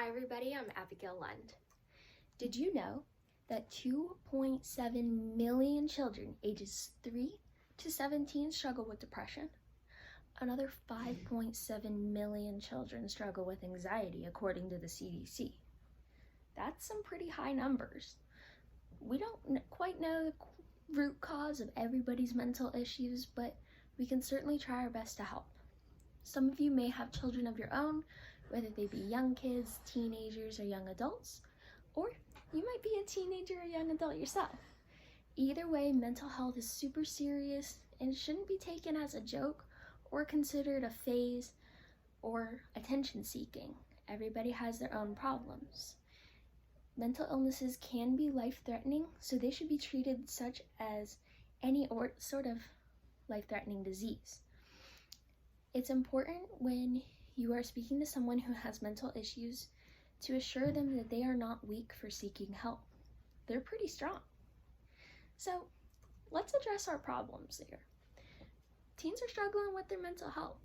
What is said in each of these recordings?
everybody, I'm Abigail Lund. Did you know that 2.7 million children ages 3 to 17 struggle with depression? Another 5.7 million children struggle with anxiety, according to the CDC. That's some pretty high numbers. We don't quite know the root cause of everybody's mental issues, but we can certainly try our best to help. Some of you may have children of your own, whether they be young kids, teenagers, or young adults, or you might be a teenager or young adult yourself. Either way, mental health is super serious and shouldn't be taken as a joke or considered a phase or attention seeking. Everybody has their own problems. Mental illnesses can be life-threatening, so they should be treated such as any sort of life-threatening disease. It's important when you are speaking to someone who has mental issues to assure them that they are not weak for seeking help. They're pretty strong. So let's address our problems here. Teens are struggling with their mental health.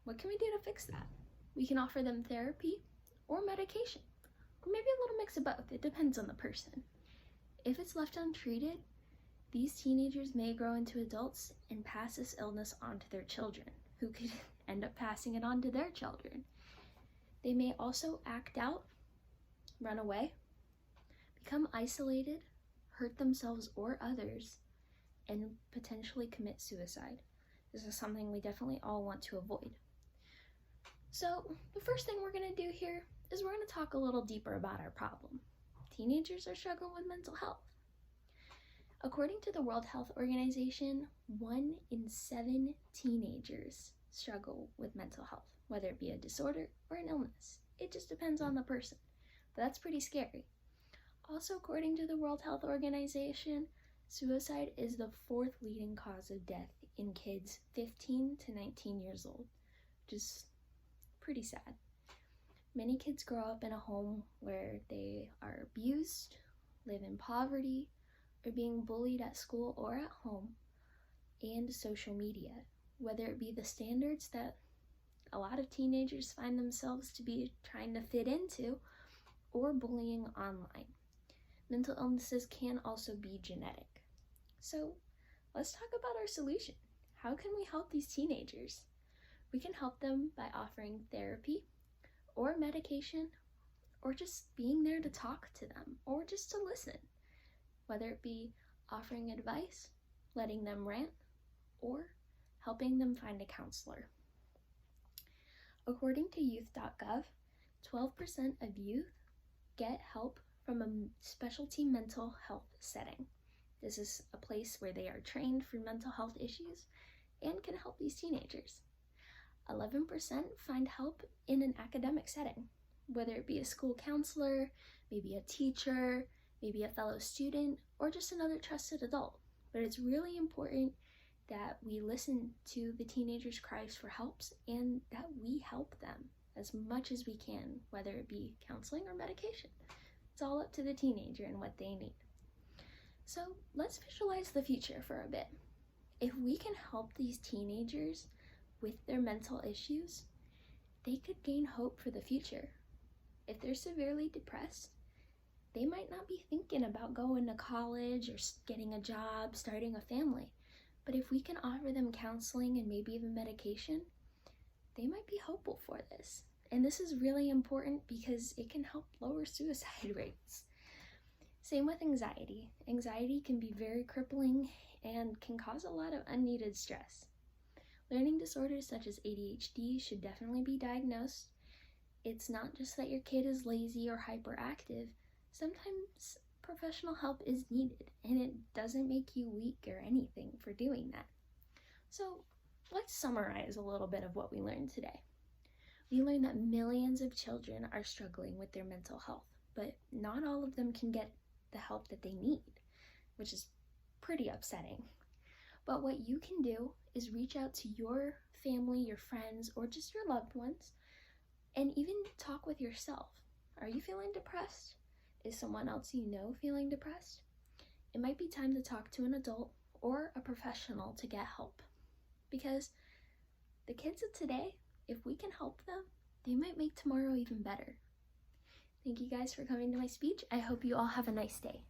What can we do to fix that? We can offer them therapy or medication, or maybe a little mix of both. It depends on the person. If it's left untreated, these teenagers may grow into adults and pass this illness on to their children, who could end up passing it on to their children. They may also act out, run away, become isolated, hurt themselves or others, and potentially commit suicide. This is something we definitely all want to avoid. So the first thing we're going to do here is we're going to talk a little deeper about our problem. Teenagers are struggling with mental health. According to the World Health Organization, 1 in 7 teenagers struggle with mental health, whether it be a disorder or an illness. It just depends on the person, but that's pretty scary. Also, according to the World Health Organization, suicide is the 4th leading cause of death in kids 15 to 19 years old, which is pretty sad. Many kids grow up in a home where they are abused, live in poverty, or being bullied at school or at home, and social media, whether it be the standards that a lot of teenagers find themselves to be trying to fit into, or bullying online. Mental illnesses can also be genetic. So let's talk about our solution. How can we help these teenagers? We can help them by offering therapy or medication, or just being there to talk to them, or just to listen, whether it be offering advice, letting them rant, or helping them find a counselor. According to youth.gov, 12% of youth get help from a specialty mental health setting. This is a place where they are trained for mental health issues and can help these teenagers. 11% find help in an academic setting, whether it be a school counselor, maybe a teacher, maybe a fellow student, or just another trusted adult. But it's really important that we listen to the teenagers' cries for help and that we help them as much as we can, whether it be counseling or medication. It's all up to the teenager and what they need. So let's visualize the future for a bit. If we can help these teenagers with their mental issues, they could gain hope for the future. If they're severely depressed, they might not be thinking about going to college or getting a job, starting a family. But if we can offer them counseling and maybe even medication, they might be hopeful for this. And this is really important because it can help lower suicide rates. Same with anxiety. Anxiety can be very crippling and can cause a lot of unneeded stress. Learning disorders such as ADHD should definitely be diagnosed. It's not just that your kid is lazy or hyperactive. Sometimes professional help is needed, and it doesn't make you weak or anything for doing that. So let's summarize a little bit of what we learned today. We learned that millions of children are struggling with their mental health, but not all of them can get the help that they need, which is pretty upsetting. But what you can do is reach out to your family, your friends, or just your loved ones, and even talk with yourself. Are you feeling depressed? Is someone else you know feeling depressed? It might be time to talk to an adult or a professional to get help. Because the kids of today, if we can help them, they might make tomorrow even better. Thank you guys for coming to my speech. I hope you all have a nice day.